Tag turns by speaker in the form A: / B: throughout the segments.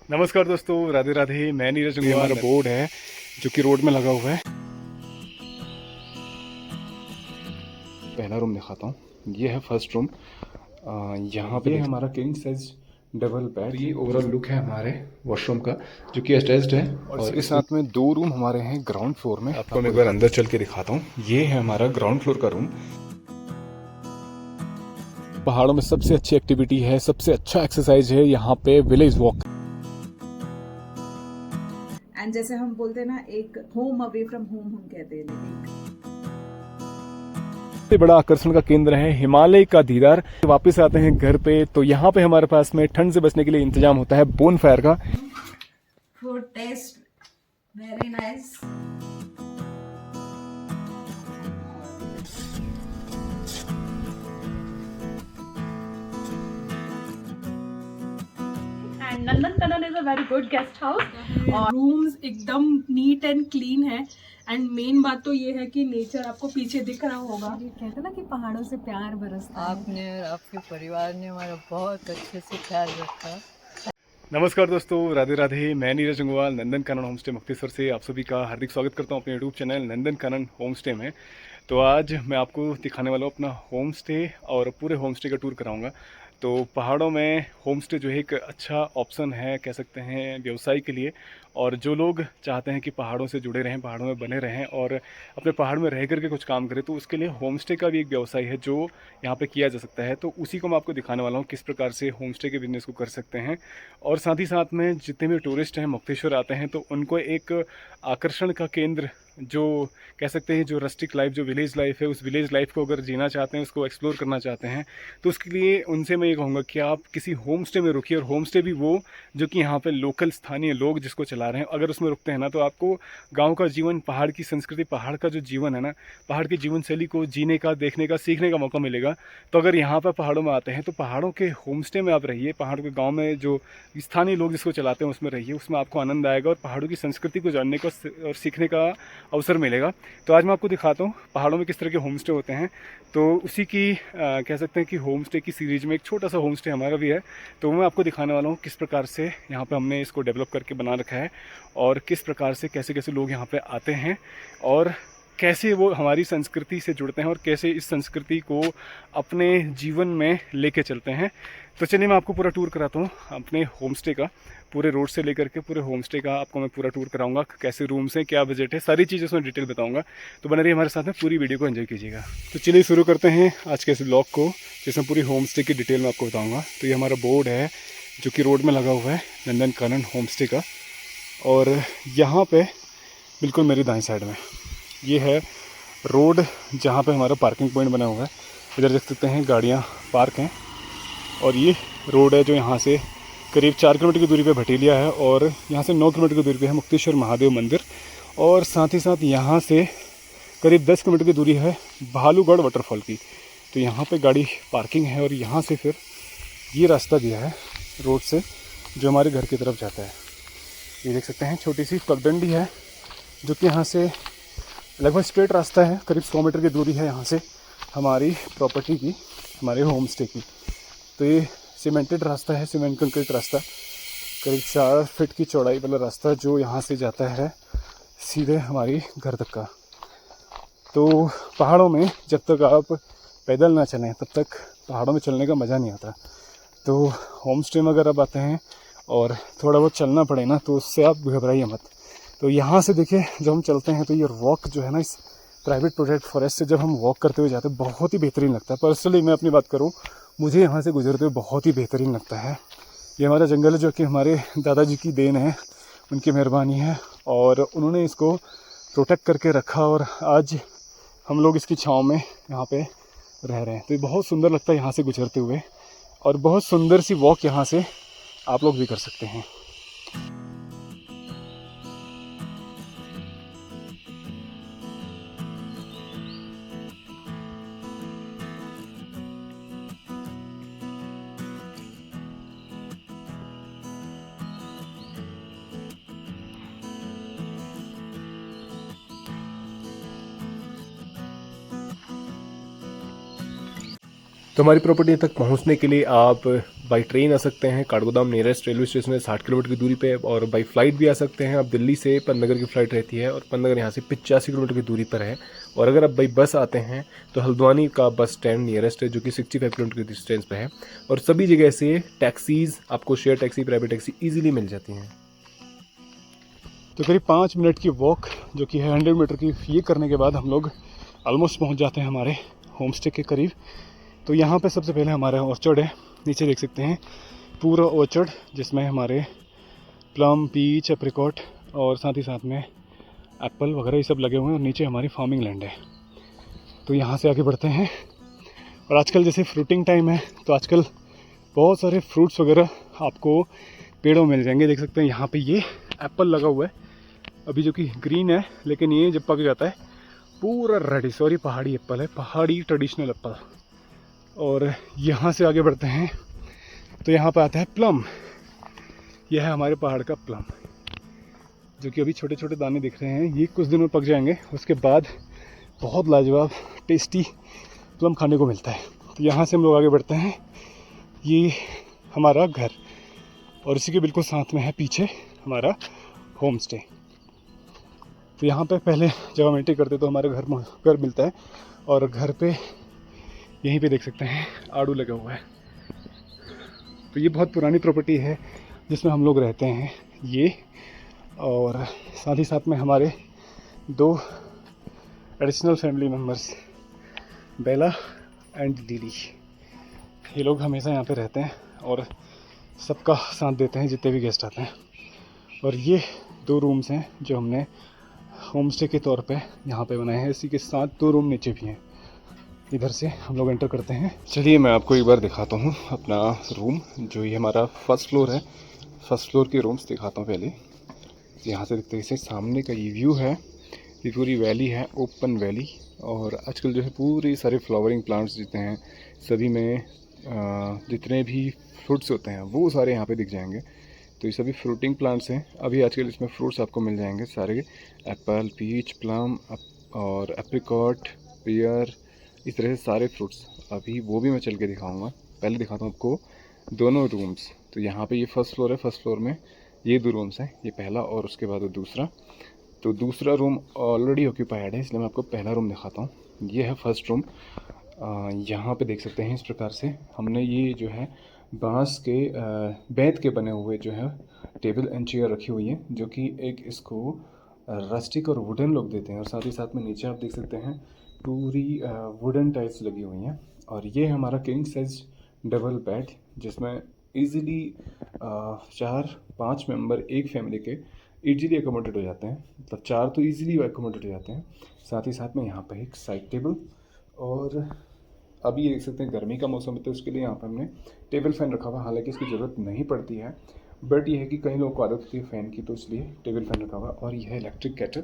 A: नमस्कार दोस्तों, राधे राधे। मैं नीरज। ये हमारा बोर्ड है जो कि रोड में लगा हुआ है। पहला रूम दिखाता हूँ। ये है फर्स्ट रूम। यहाँ पे हमारा किंग साइज डबल बेड। ये ओवरऑल लुक है हमारे वॉशरूम का जो कि अटैच्ड है। और इसके साथ में दो रूम हमारे हैं ग्राउंड फ्लोर में। आपको मैं एक बार अंदर चल के दिखाता हूँ। ये है हमारा ग्राउंड फ्लोर का रूम। पहाड़ों में सबसे अच्छी एक्टिविटी है, सबसे अच्छा एक्सरसाइज है यहाँ पे विलेज वॉक।
B: एंड जैसे हम बोलते हैं ना, एक होम अवे फ्रॉम होम हम कहते हैं, लेकिन
A: सबसे बड़ा आकर्षण का केंद्र है हिमालय का दीदार। वापस आते हैं घर पे तो यहाँ पे हमारे पास में ठंड से बचने के लिए इंतजाम होता है बोन फायर का।
B: Food taste very nice.
C: And Nandankanan is a very good guest house.
D: Rooms एकदम नीट एंड क्लीन है। एंड मेन बात तो ये है कि नेचर आपको पीछे दिख रहा होगा।
E: कहते हैं ना कि पहाड़ों से प्यार बरसता है।
F: आपने और आपके परिवार ने हमारा बहुत अच्छे से ख्याल रखा।
A: नमस्कार दोस्तों, राधे राधे। मैं नीरज गंगवाल नंदन कानन होम स्टे मुक्तेश्वर से आप सभी का हार्दिक स्वागत करता हूं अपने YouTube channel Nandan Kanan home stay में। तो आज मैं आपको दिखाने वाला हूं अपना होम स्टे और पूरे होम स्टे का टूर कराऊंगा। तो पहाड़ों में होम स्टे जो है एक अच्छा ऑप्शन है, कह सकते हैं, व्यवसाय के लिए। और जो लोग चाहते हैं कि पहाड़ों से जुड़े रहें, पहाड़ों में बने रहें और अपने पहाड़ में रह करके कुछ काम करें, तो उसके लिए होम स्टे का भी एक व्यवसाय है जो यहाँ पे किया जा सकता है। तो उसी को मैं आपको दिखाने वाला हूँ किस प्रकार से होम स्टे के बिजनेस को कर सकते हैं। और साथ ही साथ में जितने भी टूरिस्ट हैं मुक्तेश्वर आते हैं तो उनको एक आकर्षण का केंद्र, जो कह सकते हैं जो रस्टिक लाइफ, जो विलेज लाइफ है, उस विलेज लाइफ को अगर जीना चाहते हैं, उसको एक्सप्लोर करना चाहते हैं, तो उसके लिए उनसे मैं ये कहूँगा कि आप किसी होम स्टे में रुकिए। और होम स्टे भी वो जो कि यहाँ पे लोकल स्थानीय लोग जिसको चला रहे हैं, अगर उसमें रुकते हैं ना तो आपको गाँव का जीवन, पहाड़ की संस्कृति, पहाड़ का जो जीवन है ना, पहाड़ की जीवन शैली को जीने का, देखने का, सीखने का मौका मिलेगा। तो अगर यहाँ पर पहाड़ों में आते हैं तो पहाड़ों के होम स्टे में आप रहिए, पहाड़ के गाँव में जो स्थानीय लोग जिसको चलाते हैं उसमें रहिए, उसमें आपको आनंद आएगा और पहाड़ों की संस्कृति को जानने का और सीखने का अवसर मिलेगा। तो आज मैं आपको दिखाता हूँ पहाड़ों में किस तरह के होम स्टे होते हैं। तो उसी की कह सकते हैं कि होम स्टे की सीरीज में एक छोटा सा होम स्टे हमारा भी है। तो मैं आपको दिखाने वाला हूँ किस प्रकार से यहाँ पे हमने इसको डेवलप करके बना रखा है और किस प्रकार से कैसे कैसे लोग यहाँ पे आते हैं और कैसे वो हमारी संस्कृति से जुड़ते हैं और कैसे इस संस्कृति को अपने जीवन में लेके चलते हैं। तो चलिए मैं आपको पूरा टूर कराता हूँ अपने होम स्टे का। पूरे रोड से लेकर के पूरे होम स्टे का आपको मैं पूरा टूर कराऊंगा। कैसे रूम्स हैं, क्या बजट है, सारी चीज़ उसमें डिटेल बताऊंगा। तो बने रहिए हमारे साथ में, पूरी वीडियो को एंजॉय कीजिएगा। तो चलिए शुरू करते हैं आज के इस ब्लॉग को, जिसमें पूरी होम स्टे की डिटेल मैं आपको बताऊँगा। तो ये हमारा बोर्ड है जो कि रोड में लगा हुआ है, नंदन कानन होम स्टे का। और यहाँ पे बिल्कुल मेरी दाएं साइड में ये है रोड जहाँ पे हमारा पार्किंग पॉइंट बना हुआ है। इधर देख सकते हैं गाड़ियाँ पार्क हैं। और ये रोड है जो यहाँ से करीब 4 किलोमीटर की दूरी पे भटेलिया है और यहाँ से 9 किलोमीटर की दूरी पे है मुक्तेश्वर महादेव मंदिर। और साथ ही साथ यहाँ से करीब 10 किलोमीटर की दूरी है भालूगढ़ वाटरफॉल की। तो यहाँ पे गाड़ी पार्किंग है और यहाँ से फिर ये रास्ता दिया है रोड से जो हमारे घर की तरफ जाता है। ये देख सकते हैं छोटी सी पगडंडी है जो कि यहाँ से लगभग स्ट्रेट रास्ता है, करीब 100 मीटर की दूरी है यहाँ से हमारी प्रॉपर्टी की, हमारे होम स्टे की। तो ये सीमेंटेड रास्ता है, सीमेंट कंक्रीट रास्ता, करीब 4 फीट की चौड़ाई वाला रास्ता जो यहाँ से जाता है सीधे हमारी घर तक का। तो पहाड़ों में जब तक आप पैदल ना चलें तब तक पहाड़ों में चलने का मज़ा नहीं आता। तो होम स्टे में अगर आप आते हैं और थोड़ा बहुत चलना पड़े ना तो उससे आप घबराइए मत। तो यहाँ से देखिए जब हम चलते हैं तो ये वॉक जो है ना, इस प्राइवेट प्रोटेक्ट फॉरेस्ट से जब हम वॉक करते हुए जाते हैं बहुत ही बेहतरीन लगता है। पर्सनली मैं अपनी बात करूँ, मुझे यहाँ से गुजरते हुए बहुत ही बेहतरीन लगता है। ये हमारा जंगल है जो कि हमारे दादाजी की देन है, उनकी मेहरबानी है और उन्होंने इसको प्रोटेक्ट करके रखा और आज हम लोग इसकी छाँव में यहाँ पे रह रहे हैं। तो ये बहुत सुंदर लगता है यहाँ से गुजरते हुए और बहुत सुंदर सी वॉक यहाँ से आप लोग भी कर सकते हैं। तो हमारी प्रॉपर्टी तक पहुंचने के लिए आप बाई ट्रेन आ सकते हैं, काठगोदाम नियरेस्ट रेलवे स्टेशन है 60 किलोमीटर की दूरी पे, और बाई फ्लाइट भी आ सकते हैं। आप दिल्ली से पन्नगर की फ़्लाइट रहती है और पन्नगर यहाँ से 85 किलोमीटर की दूरी पर है। और अगर आप बाई बस आते हैं तो हल्द्वानी का बस स्टैंड नियरेस्ट है जो कि 65 किलोमीटर की डिस्टेंस पे है। और सभी जगह से टैक्सीज़ आपको share taxi, private taxi easily मिल जाती हैं। तो करीब 5 मिनट की वॉक जो कि है 100 मीटर की, ये करने के बाद हम लोग ऑलमोस्ट पहुँच जाते हैं हमारे होम स्टे के करीब। तो यहाँ पे सबसे पहले हमारा ऑर्चर्ड है, नीचे देख सकते हैं पूरा ऑर्चर्ड जिसमें हमारे प्लम, पीच, एप्रिकॉट और साथ ही साथ में एप्पल वगैरह ये सब लगे हुए हैं। और नीचे हमारी फार्मिंग लैंड है। तो यहाँ से आगे बढ़ते हैं। और आजकल जैसे फ्रूटिंग टाइम है तो आजकल बहुत सारे फ्रूट्स वगैरह आपको पेड़ों में मिल जाएंगे। देख सकते हैं यहाँ पे ये एप्पल लगा हुआ है अभी जो कि ग्रीन है, लेकिन ये जब पक जाता है पूरा रेडी, सॉरी पहाड़ी एप्पल है, पहाड़ी ट्रेडिशनल एप्पल। और यहाँ से आगे बढ़ते हैं तो यहाँ पर आता है प्लम। यह है हमारे पहाड़ का प्लम जो कि अभी छोटे छोटे दाने दिख रहे हैं। ये कुछ दिनों में पक जाएंगे, उसके बाद बहुत लाजवाब टेस्टी प्लम खाने को मिलता है। तो यहाँ से हम लोग आगे बढ़ते हैं। ये हमारा घर और इसी के बिल्कुल साथ में है पीछे हमारा होम स्टे। तो यहाँ पे पहले जब हम एंट्री करते तो हमारे घर मिलता है। और घर पे यहीं पे देख सकते हैं आड़ू लगा हुआ है। तो ये बहुत पुरानी प्रॉपर्टी है जिसमें हम लोग रहते हैं ये। और साथ ही साथ में हमारे 2 additional family members Bela and दीदी, ये लोग हमेशा यहाँ पे रहते हैं और सबका साथ देते हैं जितने भी गेस्ट आते हैं। और ये 2 रूम्स हैं जो हमने होम स्टे के तौर पे यहाँ पे बनाए हैं। इसी के साथ 2 रूम नीचे भी हैं। इधर से हम लोग एंटर करते हैं। चलिए मैं आपको एक बार दिखाता हूँ अपना रूम, जो ये हमारा फर्स्ट फ्लोर है। फर्स्ट फ्लोर के रूम्स दिखाता हूँ पहले। यहाँ से देखते हैं सामने का ये व्यू है, ये पूरी वैली है, ओपन वैली। और आजकल जो है पूरे सारे फ्लावरिंग प्लांट्स जितने हैं सभी में जितने भी फ्रूट्स होते हैं वो सारे यहाँ पे दिख जाएंगे। तो ये सभी फ्रूटिंग प्लांट्स हैं। अभी आजकल इसमें फ्रूट्स आपको मिल जाएंगे सारे, एप्पल, पीच, प्लम और एप्रिकॉट, पियर, इस तरह से सारे फ्रूट्स। अभी वो भी मैं चल के दिखाऊंगा। पहले दिखाता हूँ आपको दोनों रूम्स। तो यहाँ पे ये फर्स्ट फ्लोर है। फर्स्ट फ्लोर में ये 2 रूम्स हैं, ये पहला और उसके बाद दूसरा। तो दूसरा रूम ऑलरेडी ऑक्यूपाइड है, इसलिए मैं आपको पहला रूम दिखाता हूँ। ये है फर्स्ट रूम। यहाँ पे देख सकते हैं इस प्रकार से हमने ये जो है बांस के बेंत के बने हुए जो है टेबल एंड चेयर रखी हुई है, जो कि एक इसको रस्टिक और वुडन लुक देते हैं। और साथ ही साथ में नीचे आप देख सकते हैं पूरी वुडन टाइल्स लगी हुई हैं। और ये हमारा किंग साइज डबल बेड जिसमें इजीली 4-5 मेंबर एक फैमिली के इजीली एकोमोडेट हो जाते हैं। मतलब 4 तो इजीली एकोमोडेट हो जाते हैं। साथ ही साथ में यहाँ पे एक साइड टेबल। और अभी ये देख सकते हैं गर्मी का मौसम है तो उसके लिए यहाँ पर हमने टेबल फ़ैन रखा हुआ। हालांकि इसकी ज़रूरत नहीं पड़ती है, बट ये है कि कई लोगों को आदत होती है फ़ैन की, तो इसलिए टेबल फ़ैन रखा हुआ। और यह है इलेक्ट्रिक केटल,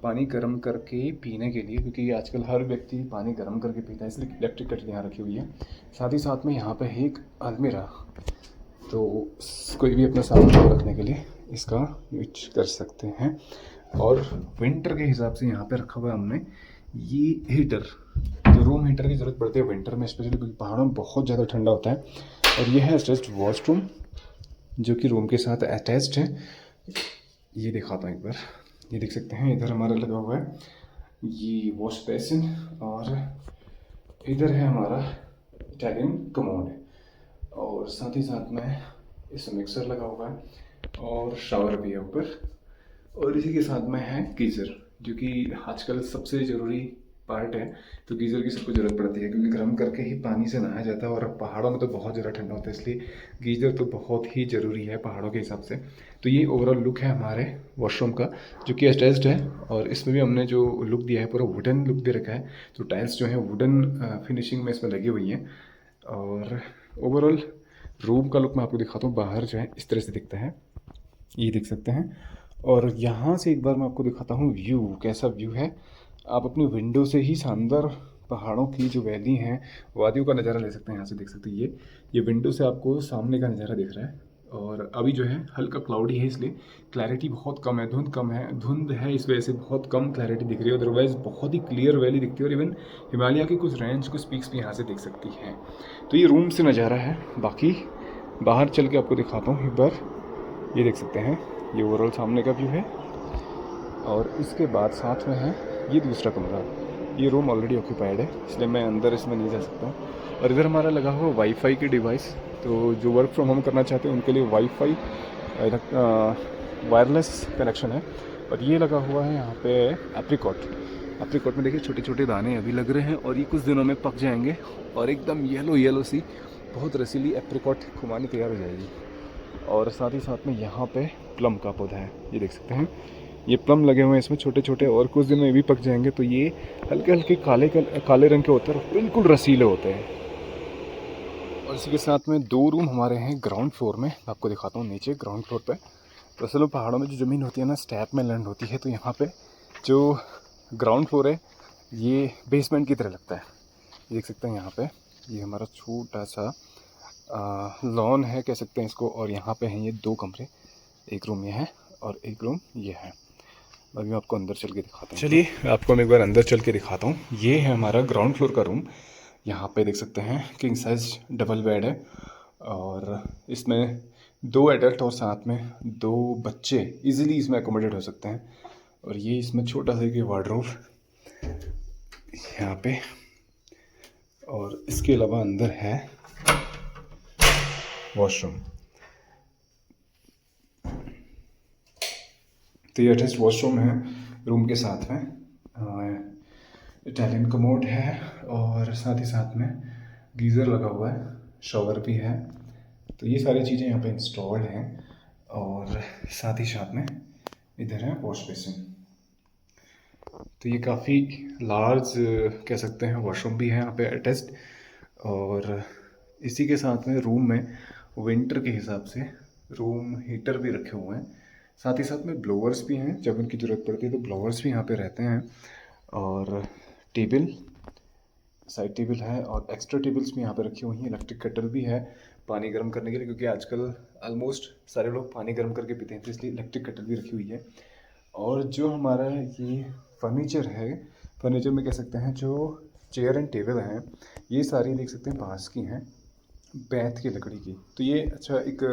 A: पानी गर्म करके पीने के लिए, क्योंकि आजकल हर व्यक्ति पानी गर्म करके पीता है, इसलिए इलेक्ट्रिक केटल यहाँ रखी हुई है। साथ ही साथ में यहाँ पर है एक अलमीरा, तो कोई भी अपना सामान रखने के लिए इसका यूज कर सकते हैं। और विंटर के हिसाब से यहाँ पे रखा हुआ है हमने ये हीटर, जो रूम हीटर की ज़रूरत पड़ती है विंटर में स्पेशली, क्योंकि पहाड़ों में बहुत ज़्यादा ठंडा होता है। और ये है अटैच्ड वॉशरूम जो कि रूम के साथ अटैच्ड है। ये दिखाता हूँ एक बार, ये देख सकते हैं इधर हमारा लगा हुआ है ये वॉश बेसिन। और इधर है हमारा इटालियन कमोड। और साथ ही साथ में इसमें मिक्सर लगा हुआ है और शावर भी है ऊपर। और इसी के साथ में है गीज़र, जो कि आजकल सबसे ज़रूरी पार्ट है। तो गीज़र की सबको ज़रूरत पड़ती है क्योंकि गर्म करके ही पानी से नहाया जाता है। और पहाड़ों में तो बहुत ज़्यादा ठंडा होता है, इसलिए गीज़र तो बहुत ही ज़रूरी है पहाड़ों के हिसाब से। तो ये ओवरऑल लुक है हमारे वॉशरूम का, जो कि अटैच्ड है। और इसमें भी हमने जो लुक दिया है पूरा वुडन लुक दे रखा है। तो टाइल्स जो है वुडन फिनिशिंग में इसमें लगी हुई हैं। और ओवरऑल रूम का लुक मैं आपको दिखाता हूँ। बाहर जो है इस तरह से दिखता है, ये देख सकते हैं। और यहाँ से एक बार मैं आपको दिखाता हूँ व्यू, कैसा व्यू है। आप अपनी विंडो से ही शानदार पहाड़ों की जो वैली हैं, वादियों का नज़ारा ले सकते हैं। यहाँ से देख सकते हैं ये विंडो से आपको सामने का नज़ारा दिख रहा है। और अभी जो है हल्का क्लाउडी है, इसलिए क्लैरिटी बहुत कम है, धुंध है, इस वजह से बहुत कम क्लैरिटी दिख रही है। अदरवाइज़ बहुत ही क्लियर वैली दिखती है और इवन हिमालय की कुछ रेंज, कुछ पीक्स भी यहाँ से दिख सकती हैं। तो ये रूम से नज़ारा है। बाकी बाहर चल के आपको दिखाता हूँ एक बार। ये देख सकते हैं, ये ओवरऑल सामने का व्यू है। और इसके बाद साथ में है ये दूसरा कमरा। ये रूम ऑलरेडी ऑक्यूपाइड है, इसलिए मैं अंदर इसमें नहीं जा सकता हूँ। और इधर हमारा लगा हुआ वाईफाई की डिवाइस, तो जो वर्क फ्रॉम होम करना चाहते हैं उनके लिए वाईफाई वायरलेस कनेक्शन है। और ये लगा हुआ है यहाँ पे एप्रिकॉट में देखिए छोटे छोटे दाने अभी लग रहे हैं और ये कुछ दिनों में पक जाएंगे और एकदम येलो सी बहुत रसीली एप्रिकॉट खुमानी तैयार हो जाएगी। और साथ ही साथ में यहाँ पे प्लम का पौधा है, ये देख सकते हैं, ये प्लम लगे हुए हैं इसमें छोटे छोटे, और कुछ दिन में भी पक जाएंगे। तो ये हल्के हल्के काले रंग के होते हैं और बिल्कुल रसीले होते हैं। और इसी के साथ में 2 रूम हमारे हैं ग्राउंड फ्लोर में। मैं आपको दिखाता हूँ नीचे ग्राउंड फ्लोर पे। तो असल में पहाड़ों में जो ज़मीन होती है ना, स्टैप में लैंड होती है, तो यहाँ पे जो ग्राउंड फ्लोर है ये बेसमेंट की तरह लगता है। देख सकते हैं यहाँ पे ये हमारा छोटा सा लॉन है कह सकते हैं इसको। और यहाँ पे हैं ये 2 कमरे, एक रूम ये है और एक रूम ये है। अभी मैं आपको अंदर चल के दिखाता हूँ। चलिए आपको मैं एक बार अंदर चल के दिखाता हूँ। ये है हमारा ग्राउंड फ्लोर का रूम। यहाँ पे देख सकते हैं किंग साइज डबल बेड है और इसमें 2 एडल्ट और साथ में 2 बच्चे इजीली इसमें एकोमोडेट हो सकते हैं। और ये इसमें छोटा सा एक वार्डरोब यहाँ पे, और इसके अलावा अंदर है वॉशरूम। तो ये अटैच्ड वॉशरूम है रूम के साथ में। इटालियन कमोड है और साथ ही साथ में गीज़र लगा हुआ है, शॉवर भी है। तो ये सारी चीज़ें यहाँ पे इंस्टॉल्ड हैं। और साथ ही साथ में इधर है वॉश बेसिन। तो ये काफ़ी लार्ज कह सकते हैं वॉशरूम भी है यहाँ पे अटैच्ड। और इसी के साथ में रूम में विंटर के हिसाब से रूम हीटर भी रखे हुए हैं। साथ ही साथ में ब्लोअर्स भी हैं, जब उनकी ज़रूरत पड़ती है तो ब्लोअर्स भी यहाँ पे रहते हैं। और टेबल, साइड टेबल है और एक्स्ट्रा टेबल्स भी यहाँ पे रखी हुई हैं। इलेक्ट्रिक केटल भी है पानी गर्म करने के लिए, क्योंकि आजकल ऑलमोस्ट सारे लोग पानी गर्म करके पीते हैं, तो इसलिए इलेक्ट्रिक केटल भी रखी हुई है। और जो हमारा ये फर्नीचर है, फर्नीचर में कह सकते हैं जो चेयर एंड टेबल हैं, ये सारी देख सकते हैं बांस की हैं, बैथ की लकड़ी की। तो ये अच्छा एक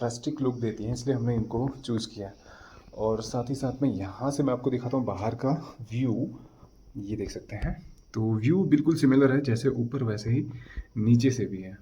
A: रस्टिक लुक देती हैं, इसलिए हमने इनको चूज़ किया। और साथ ही साथ में यहाँ से मैं आपको दिखाता हूँ बाहर का व्यू। ये देख सकते हैं, तो व्यू बिल्कुल सिमिलर है, जैसे ऊपर वैसे ही नीचे से भी है।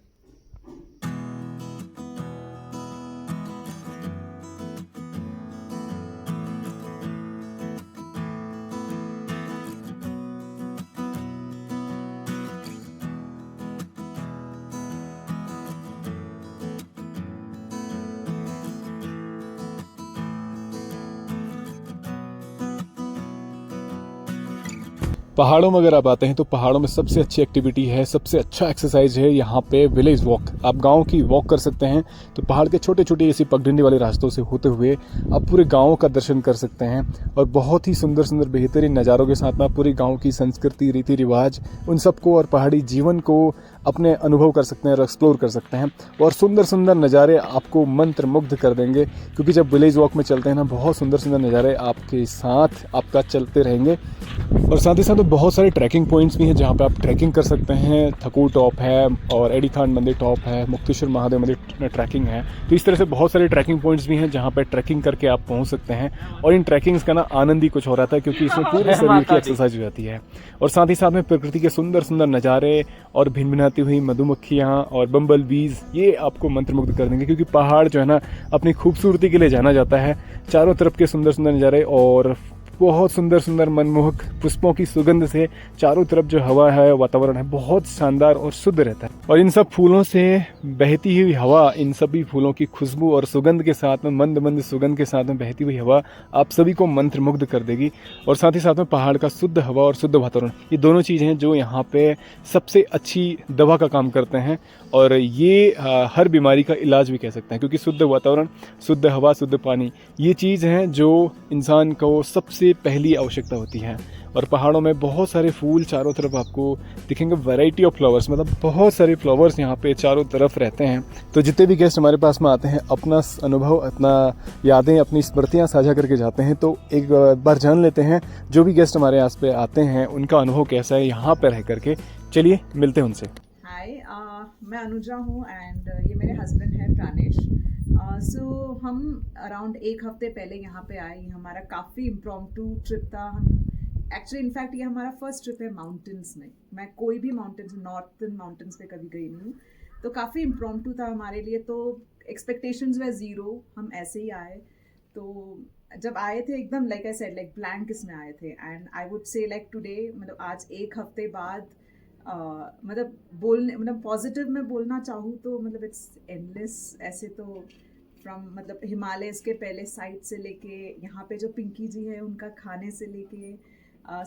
A: पहाड़ों में अगर आप आते हैं तो पहाड़ों में सबसे अच्छी एक्टिविटी है, सबसे अच्छा एक्सरसाइज है यहाँ पे विलेज वॉक। आप गांव की वॉक कर सकते हैं। तो पहाड़ के छोटे छोटे ऐसी पगडंडी वाले रास्तों से होते हुए आप पूरे गांव का दर्शन कर सकते हैं और बहुत ही सुंदर सुंदर बेहतरीन नज़ारों के साथ में आप पूरी गांव की संस्कृति, रीति रिवाज, उन सबको और पहाड़ी जीवन को अपने अनुभव कर सकते हैं और एक्सप्लोर कर सकते हैं। और सुंदर सुंदर नज़ारे आपको मंत्र मुग्ध कर देंगे, क्योंकि जब विलेज वॉक में चलते हैं ना, बहुत सुंदर सुंदर नज़ारे आपके साथ आपका चलते रहेंगे। और साथ ही साथ बहुत सारे ट्रैकिंग पॉइंट्स भी हैं जहाँ पे आप ट्रैकिंग कर सकते हैं। थकूर टॉप है और एडीथान मंदिर टॉप है, मुक्तेश्वर महादेव मंदिर ट्रैकिंग है। तो इस तरह से बहुत सारे ट्रैकिंग पॉइंट्स भी हैं जहाँ पे ट्रैकिंग करके आप पहुँच सकते हैं। और इन ट्रैकिंग्स का ना आनंद ही कुछ हो रहा है, क्योंकि इसमें पूरे शरीर की एक्सरसाइज हो जाती है। और साथ ही साथ में प्रकृति के सुंदर सुंदर नज़ारे और भिनभिनाती हुई मधुमक्खियाँ और बम्बल बीज, ये आपको मंत्रमुग्ध कर देंगे। क्योंकि पहाड़ जो है ना अपनी खूबसूरती के लिए जाना जाता है। चारों तरफ के सुंदर सुंदर नज़ारे और बहुत सुंदर सुंदर मनमोहक पुष्पों की सुगंध से चारों तरफ जो हवा है, वातावरण है, बहुत शानदार और शुद्ध रहता है। और इन सब फूलों से बहती हुई हवा, इन सभी फूलों की खुशबू और सुगंध के साथ में, मंद मंद सुगंध के साथ में बहती हुई हवा आप सभी को मंत्रमुग्ध कर देगी। और साथ ही साथ में पहाड़ का शुद्ध हवा और शुद्ध वातावरण, ये दोनों चीज़ें हैं जो यहाँ पे सबसे अच्छी दवा का काम करते हैं। और ये हर बीमारी का इलाज भी कह सकते हैं, क्योंकि शुद्ध वातावरण, शुद्ध हवा, शुद्ध पानी, ये चीज़ हैं जो इंसान को सबसे पहली आवश्यकता होती है। और पहाड़ों में बहुत सारे फूल चारों तरफ आपको दिखेंगे, वैरायटी ऑफ फ्लावर्स, मतलब बहुत सारे फ्लावर्स यहाँ पे चारों तरफ रहते हैं। तो जितने भी गेस्ट हमारे पास में आते हैं अपना अनुभव, अपना यादें, अपनी स्मृतियाँ साझा करके जाते हैं। तो एक बार जान लेते हैं जो भी गेस्ट हमारे आस पे आते हैं उनका अनुभव कैसा है यहाँ पर रह करके। चलिए मिलते हैं उनसे।
B: हाय, मैं अनुजा हूँ एंड ये मेरे हस्बैंड है प्राणेश। सो हम अराउंड एक हफ्ते पहले यहाँ पे आए। ये हमारा काफ़ी इम्प्रॉम्प्टू ट्रिप था। हम एक्चुअली इनफैक्ट ये हमारा फर्स्ट ट्रिप है माउंटेन्स में। मैं कोई भी माउंटेन्स, नॉर्थन माउंटेन्स पे कभी गई नहीं हूँ, तो काफ़ी इम्प्रॉम्प्टू था हमारे लिए। तो एक्सपेक्टेशंस वे ज़ीरो, हम ऐसे ही आए। तो जब आए थे एकदम like I said like blank इसमें आए थे। And I would say like today, मतलब आज एक हफ्ते बाद मतलब बोलने, मतलब पॉजिटिव में बोलना चाहूँ तो मतलब इट्स एंडलेस। ऐसे तो फ्रॉम मतलब हिमालयस के पहले साइड से लेके यहाँ पे जो पिंकी जी है उनका खाने से लेके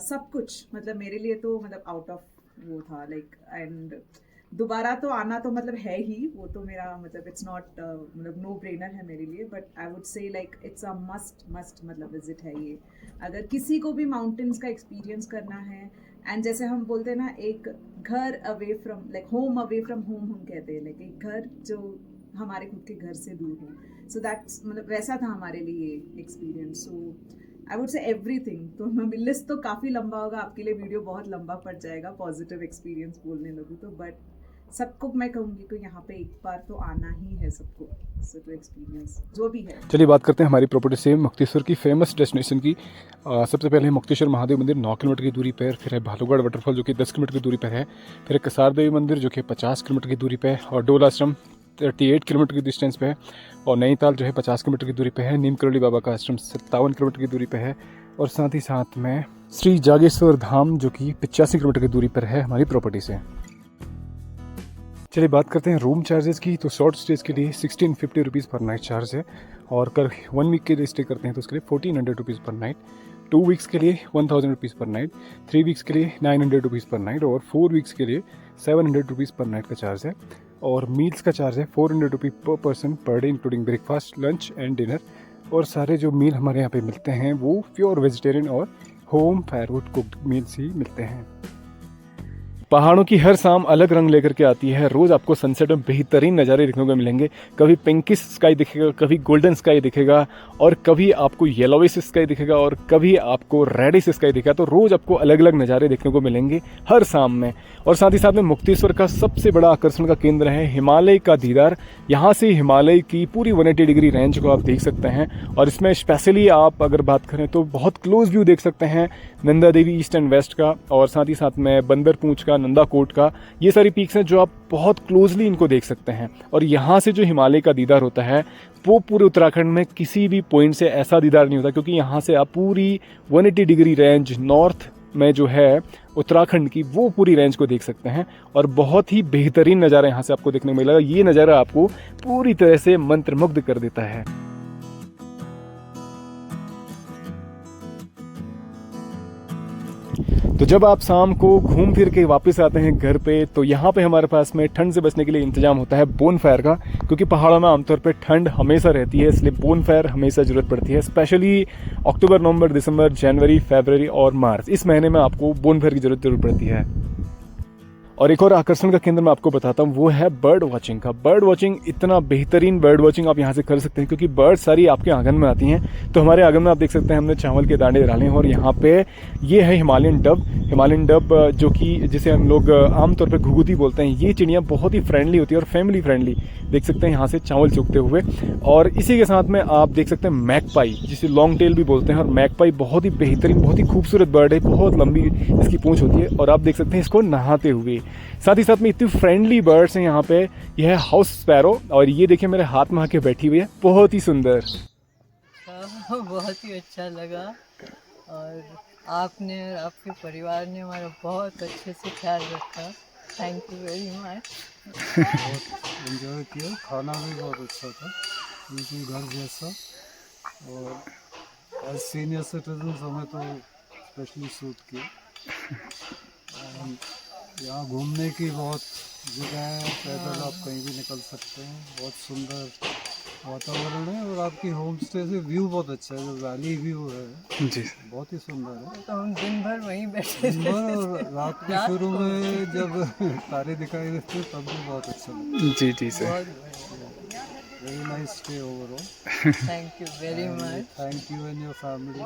B: सब कुछ, मतलब मेरे लिए तो मतलब आउट ऑफ वो था लाइक। एंड दोबारा तो आना तो मतलब है ही, वो तो मेरा मतलब इट्स नॉट मतलब नो ब्रेनर है मेरे लिए, but I would say like it's a must मतलब विजिट है ये, अगर किसी को भी माउंटेन्स का एक्सपीरियंस करना है। एंड जैसे हम बोलते हैं ना, एक घर away from like home away from home हम कहते हैं, लाइक एक घर जो हमारे खुद के घर से दूर हो। सो दैट्स मतलब वैसा था हमारे लिए experience. So I would say everything. तो लिस्ट तो काफ़ी लंबा होगा, आपके लिए वीडियो बहुत लंबा पड़ जाएगा पॉजिटिव एक्सपीरियंस बोलने लगूँ तो, बट सबको मैं कहूँगी कि यहाँ पे एक बार तो आना ही है सबको, सो टू एक्सपीरियंस जो भी है।
A: चलिए बात करते हैं हमारी प्रॉपर्टी से मुक्तेश्वर की फेमस डेस्टिनेशन की। सबसे पहले है मुक्तेश्वर महादेव मंदिर 9 किलोमीटर की दूरी पर, फिर है भालूगढ़ वाटरफॉल जो कि 10 किलोमीटर की दूरी पर है, फिर है कसार देवी मंदिर जो कि 50 किलोमीटर की दूरी पर है, और डोल आश्रम 38 किलोमीटर की डिस्टेंस पे है, और नैनीताल जो है 50 किलोमीटर की दूरी पे है, नीम करोली बाबा का आश्रम 57 किलोमीटर की दूरी पे है, और साथ ही साथ में श्री जागेश्वर धाम जो कि 85 किलोमीटर की दूरी पर है हमारी प्रॉपर्टी से। चलिए बात करते हैं रूम चार्जेस की। तो शॉर्ट स्टेज के लिए 1650 रुपीज़ पर नाइट चार्ज है, और अगर 1 वीक के लिए स्टे करते हैं तो उसके लिए 1400 रुपीज़ पर नाइट, 2 वीक्स के लिए 1000 रुपीज़ पर नाइट, 3 वीक्स के लिए 900 रुपीज़ पर नाइट, और 4 वीक्स के लिए 700 रुपीज़ पर नाइट का चार्ज है। और मील्स का चार्ज है 400 रुपीज़ पर person per day, including breakfast, lunch and dinner. और सारे जो मील हमारे यहाँ पे मिलते हैं वो प्योर वेजिटेरियन और होम फायरवुड कुक्ड मील्स ही मिलते हैं। पहाड़ों की हर शाम अलग रंग लेकर के आती है। रोज़ आपको सनसेट में बेहतरीन नज़ारे देखने को मिलेंगे। कभी पिंकिश स्काई दिखेगा, कभी गोल्डन स्काई दिखेगा, और कभी आपको येलोविश स्काई दिखेगा, और कभी आपको रेडिश स्काई दिखेगा। तो रोज़ आपको अलग अलग नज़ारे देखने को मिलेंगे हर शाम में। और साथ ही साथ में मुक्तेश्वर का सबसे बड़ा आकर्षण का केंद्र है हिमालय का दीदार। यहाँ से हिमालय की पूरी 180 डिग्री रेंज को आप देख सकते हैं, और इसमें स्पेशली आप अगर बात करें तो बहुत क्लोज व्यू देख सकते हैं Nanda Devi east and waste का, और साथ ही साथ में बंदर पूंछ का, नंदा कोट का। ये सारी पीक्स हैं जो आप बहुत क्लोजली इनको देख सकते हैं। और यहाँ से जो हिमालय का दीदार होता है वो पूरे उत्तराखंड में किसी भी पॉइंट से ऐसा दीदार नहीं होता, क्योंकि यहाँ से आप पूरी 180 डिग्री रेंज नॉर्थ में जो है उत्तराखंड की वो पूरी रेंज को देख सकते हैं, और बहुत ही बेहतरीन नज़ारा यहाँ से आपको देखने को मिलेगा। ये नज़ारा आपको पूरी तरह से मंत्रमुग्ध कर देता है। तो जब आप शाम को घूम फिर के वापस आते हैं घर पे, तो यहाँ पे हमारे पास में ठंड से बचने के लिए इंतजाम होता है बोन फायर का, क्योंकि पहाड़ों में आमतौर पे ठंड हमेशा रहती है, इसलिए बोन फायर हमेशा ज़रूरत पड़ती है। स्पेशली अक्टूबर, नवंबर, दिसंबर, जनवरी, फरवरी और मार्च, इस महीने में आपको बोन फायर की ज़रूरत पड़ती है। और एक और आकर्षण का केंद्र मैं आपको बताता हूँ, वो है बर्ड वॉचिंग का। बर्ड वॉचिंग, इतना बेहतरीन बर्ड वॉचिंग आप यहाँ से कर सकते हैं, क्योंकि बर्ड सारी आपके आंगन में आती हैं। तो हमारे आंगन में आप देख सकते हैं हमने चावल के दाने डाले हैं, और यहाँ पे ये है हिमालयन डब जो कि जिसे हम लोग आमतौर पर घुघुती बोलते हैं। ये चिड़िया बहुत ही फ्रेंडली होती है और फैमिली फ्रेंडली, देख सकते हैं यहाँ से चावल चुगते हुए। और इसी के साथ में आप देख सकते हैं मैकपाई, जिसे लॉन्ग टेल भी बोलते हैं। और मैकपाई बहुत ही बेहतरीन, बहुत ही खूबसूरत बर्ड है, बहुत लंबी इसकी पूंछ होती है, और आप देख सकते हैं इसको नहाते हुए। साथ ही साथ में इतनी फ्रेंडली बर्ड्स हैं यहाँ पे। यह है हाउस स्पैरो, और ये देखिए मेरे हाथ में आके बैठी हुई है, बहुत ही सुंदर।
F: बहुत ही अच्छा लगा, और आपने और आपके परिवार ने हमारा बहुत अच्छे से ख्याल रखा। Thank you very much.
G: बहुत एंजॉय किया, खाना भी बहुत अच्छा था, बिल्कुल घर जैसा। और एज सीनियर सिटीजन हमें तो स्पेशली सूट किया। यहाँ घूमने की बहुत जगह है, पैदल आप कहीं भी निकल सकते हैं, बहुत सुंदर वातावरण है और आपकी होम स्टे से व्यू बहुत अच्छा है, जो वैली व्यू है
A: जी
G: बहुत ही सुंदर है।
F: तो हम दिन भर वहीं बैठे
G: दिन भर और रात के
F: रात
G: शुरू
F: को
G: में जब तारे दिखाई देते हैं तब भी बहुत अच्छा लगता है।
A: जी जी सर।
F: बहुत
G: very nice stay overall.
F: Thank you very much.
G: Thank you and your family.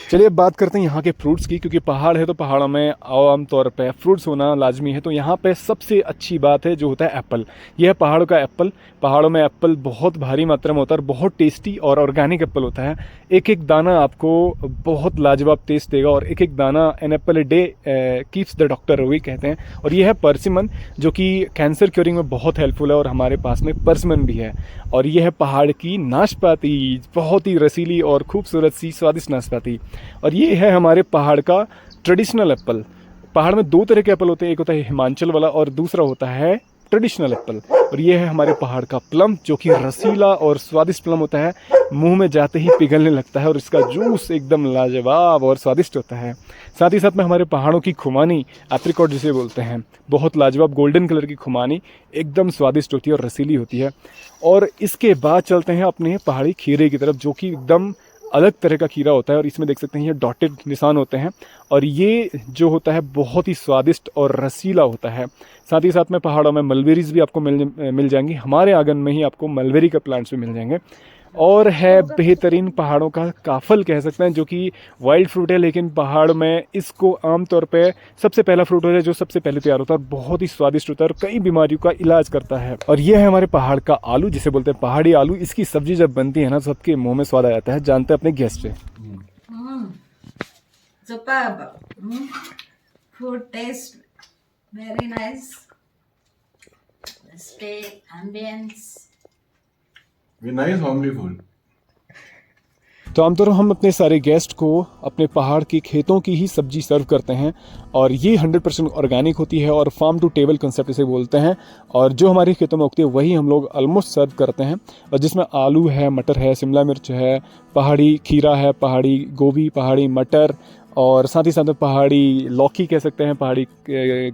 A: चलिए अब बात करते हैं यहाँ के फ्रूट्स की, क्योंकि पहाड़ है तो पहाड़ों में आम तौर पे फ्रूट्स होना लाजमी है। तो यहाँ पे सबसे अच्छी बात है जो होता है एप्पल। यह है पहाड़ों का एप्पल। पहाड़ों में एप्पल बहुत भारी मात्रा में होता है और बहुत टेस्टी और ऑर्गेनिक एप्पल होता है। एक एक दाना आपको बहुत लाजवाब टेस्ट देगा और एक एक दाना an apple a day keeps the doctor वही कहते हैं। और ये है परसिमन, जो कि कैंसर क्योरिंग में बहुत हेल्पफुल है और हमारे पास में परसिमन भी है। और ये है पहाड़ की नाशपाती, बहुत ही रसीली और खूबसूरत सी स्वादिष्ट नाशपाती। और ये है हमारे पहाड़ का ट्रेडिशनल एप्पल। पहाड़ में दो तरह के एप्पल होते हैं, एक होता है हिमाचल वाला और दूसरा होता है ट्रेडिशनल एप्पल। और ये है हमारे पहाड़ का प्लम, जो कि रसीला और स्वादिष्ट प्लम होता है, मुंह में जाते ही पिघलने लगता है और इसका जूस एकदम लाजवाब और स्वादिष्ट होता है। साथ ही साथ में हमारे पहाड़ों की खुमानी, एप्रिकॉट जिसे बोलते हैं, बहुत लाजवाब गोल्डन कलर की खुमानी एकदम स्वादिष्ट होती है और रसीली होती है। और इसके बाद चलते हैं अपने पहाड़ी खीरे की तरफ, जो कि एकदम अलग तरह का खीरा होता है। और इसमें देख सकते हैं ये डॉटेड निशान होते हैं और ये जो होता है बहुत ही स्वादिष्ट और रसीला होता है। साथ ही साथ में पहाड़ों में मलबेरीज भी आपको मिल जाएंगी। हमारे आंगन में ही आपको मलबेरी के प्लांट्स भी मिल जाएंगे। और है बेहतरीन पहाड़ों का काफल कह सकते हैं, जो कि वाइल्ड फ्रूट है, लेकिन पहाड़ में इसको आमतौर पे सबसे पहला फ्रूट होता है जो सबसे पहले तैयार होता है, बहुत ही स्वादिष्ट होता है और कई बीमारियों का इलाज करता है। और ये है हमारे पहाड़ का आलू, जिसे बोलते हैं पहाड़ी आलू। इसकी सब्जी जब बनती है ना, सबके मुंह में स्वाद आ जाता है। जानते हैं अपने गेस्ट से।
H: Superb. Food taste very nice. Stay, ambience.
I: Very nice homely food.
A: तो आमतौर पर हम अपने सारे गेस्ट को अपने पहाड़ की खेतों की ही सब्जी सर्व करते हैं और ये 100% ऑर्गेनिक होती है और फार्म टू टेबल कंसेप्ट इसे बोलते हैं। और जो हमारे खेतों में उगती है वही हम लोग ऑलमोस्ट सर्व करते हैं, और जिसमें आलू है, मटर है, शिमला मिर्च है, पहाड़ी खीरा है, पहाड़ी गोभी, पहाड़ी मटर, और साथ ही साथ में पहाड़ी लौकी कह सकते हैं, पहाड़ी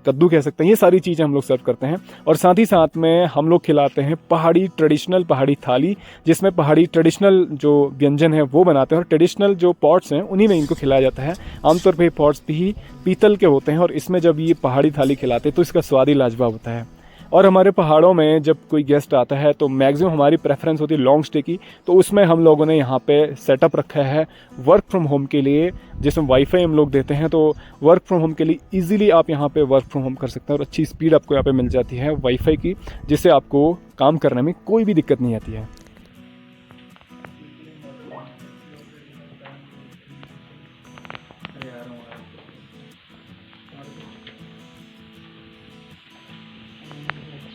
A: कद्दू कह सकते हैं। ये सारी चीज़ें हम लोग सर्व करते हैं। और साथ ही साथ में हम लोग खिलाते हैं पहाड़ी ट्रेडिशनल पहाड़ी थाली, जिसमें पहाड़ी ट्रेडिशनल जो व्यंजन है वो बनाते हैं और ट्रेडिशनल जो पॉट्स हैं उन्हीं में इनको खिलाया जाता है। आमतौर पर ये पॉट्स भी पीतल के होते हैं और इसमें जब ये पहाड़ी थाली खिलाते हैं तो इसका स्वाद ही लाजवाब होता है। और हमारे पहाड़ों में जब कोई गेस्ट आता है तो मैक्सिमम हमारी प्रेफरेंस होती है लॉन्ग स्टे की, तो उसमें हम लोगों ने यहाँ पे सेटअप रखा है वर्क फ्रॉम होम के लिए, जिसमें वाईफाई हम लोग देते हैं। तो वर्क फ्रॉम होम के लिए इजीली आप यहाँ पे वर्क फ्रॉम होम कर सकते हैं और अच्छी स्पीड आपको यहाँ पे मिल जाती है वाईफाई की, जिससे आपको काम करने में कोई भी दिक्कत नहीं आती है।